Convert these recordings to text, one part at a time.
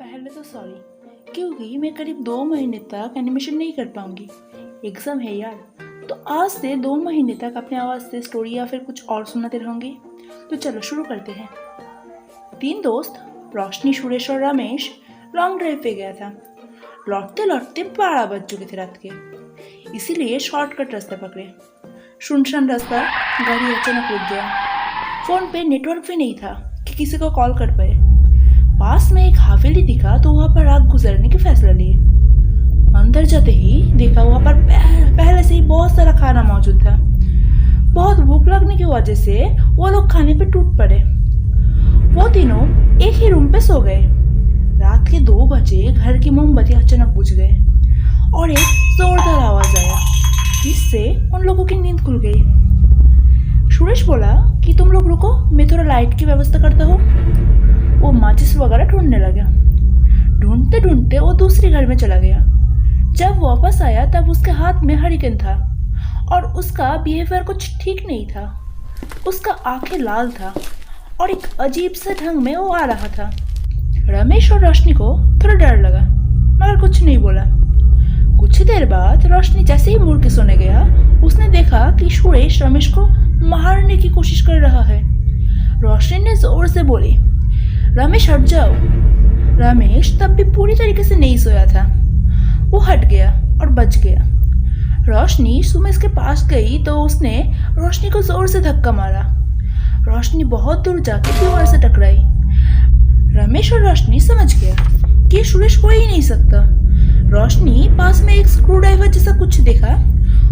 पहले तो सॉरी, क्योंकि मैं करीब 2 महीने तक एनिमेशन नहीं कर पाऊंगी। एग्ज़ाम है यार, तो आज से 2 महीने तक अपनी आवाज़ से स्टोरी या फिर कुछ और सुनाते रहूंगी। तो चलो शुरू करते हैं। 3 दोस्त रोशनी, सुरेश और रमेश लॉन्ग ड्राइव पे गया था। लौटते लौटते 12 बज चुके थे रात के, इसीलिए शॉर्टकट रास्ता पकड़े। सुनसान रास्ता, गाड़ी अचानक रुक गया। फ़ोन पे नेटवर्क भी नहीं था कि किसी को कॉल कर पाए। पास में एक हवेली दिखा तो वहाँ पर रात गुजरने की फैसला लिए। अंदर जाते ही देखा वहाँ पर पहले से ही बहुत सारा खाना मौजूद था। बहुत भूख लगने की वजह से वो लोग खाने पे टूट पड़े। वो तीनों एक ही रूम पे सो गए। रात के 2 बजे घर की मोमबत्ती अचानक बुझ गए और एक जोरदार आवाज आया, जिससे उन लोगों की नींद खुल गई। सुरेश बोला कि तुम लोग रुको, मैं थोड़ा लाइट की व्यवस्था करता हूँ। वो माचिस वगैरह ढूंढने लगा। ढूंढते ढूंढते वो दूसरे घर में चला गया। जब वापस आया तब उसके हाथ में हरिकेन था और उसका बिहेवियर कुछ ठीक नहीं था। उसका आंखें लाल था और एक अजीब से ढंग में वो आ रहा था। रमेश और रोशनी को थोड़ा डर लगा, मगर कुछ नहीं बोला। कुछ देर बाद रोशनी जैसे ही मुड़ के सोने गया, उसने देखा कि सुरेश रमेश को मारने की कोशिश कर रहा है। रोशनी ने जोर से बोली, रमेश हट जाओ। रमेश तब भी पूरी तरीके से नहीं सोया था। वो हट गया और बच गया। रोशनी सुमेश के पास गई तो उसने रोशनी को जोर से धक्का मारा। रोशनी बहुत दूर जाके दीवार से टकराई। रमेश और रोशनी समझ गया कि सुरेश हो ही नहीं सकता। रोशनी पास में एक स्क्रू ड्राइवर जैसा कुछ देखा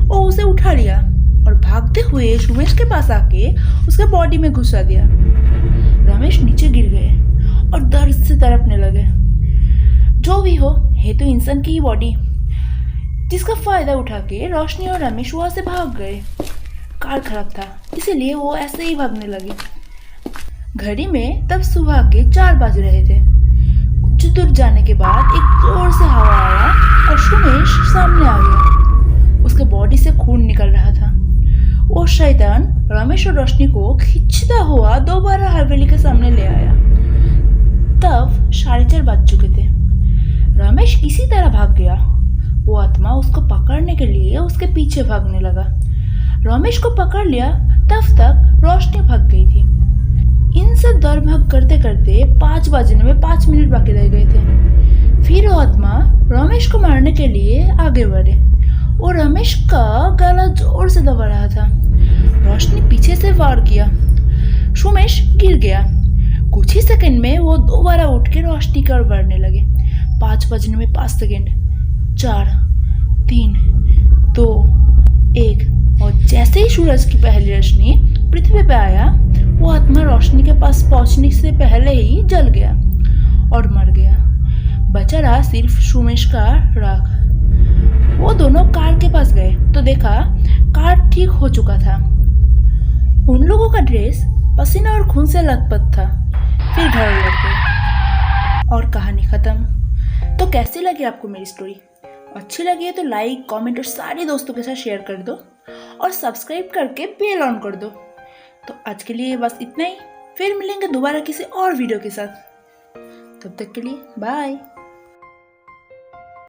और उसे उठा लिया और भागते हुए सुमेश के पास आके उसके बॉडी में घुसा दिया। रमेश नीचे गिर गए और दर्द से तड़पने लगे। जो भी हो, है तो इंसान की ही बॉडी। जिसका फायदा उठा के रोशनी और रमेश वहां से भाग गए। कार खराब था, इसीलिए वो ऐसे ही भागने लगे। घड़ी में तब सुबह के 4 बज रहे थे। कुछ दूर जाने के बाद एक जोर से हवा आया और सुमेश सामने आ गया। उसके बॉडी से खून निकल रहा था। वो शैतान रमेश और रोशनी को खींचता हुआ दोबारा हवेली के सामने ले आया। तब 4:30 बज चुके थे। रमेश इसी तरह भाग गया। वो आत्मा उसको पकड़ने के लिए उसके पीछे भागने लगा। रमेश को पकड़ लिया, तब तक रोशनी भाग गई थी। इनसे दौड़ भाग करते करते 5 बजने में 5 मिनट बाकी रह गए थे। फिर वो आत्मा रमेश को मारने के लिए आगे बढ़े। वो रमेश का गला जोर से दबा रहा था। रोशनी पीछे से वार किया। सुमेश गिर गया। कुछ ही सेकंड में वो दोबारा उठ के रोशनी की ओर बढ़ने लगे। 5 बजने में 5 सेकंड, 4, 3, 2, 1। और जैसे ही सूरज की पहली रोशनी पृथ्वी पे आया, वो आत्मा रोशनी के पास पहुंचने से पहले ही जल गया और मर गया। बचा रहा सिर्फ सुमेश का राख। वो दोनों कार के पास गए तो देखा कार ठीक हो चुका था। उन लोगों का ड्रेस पसीना और खून से लथपथ था। फिर घर लौट गए और कहानी खत्म। तो कैसी लगी आपको मेरी स्टोरी? अच्छी लगी है तो लाइक, कमेंट और सारे दोस्तों के साथ शेयर कर दो और सब्सक्राइब करके बेल ऑन कर दो। तो आज के लिए बस इतना ही। फिर मिलेंगे दोबारा किसी और वीडियो के साथ। तब तक के लिए बाय।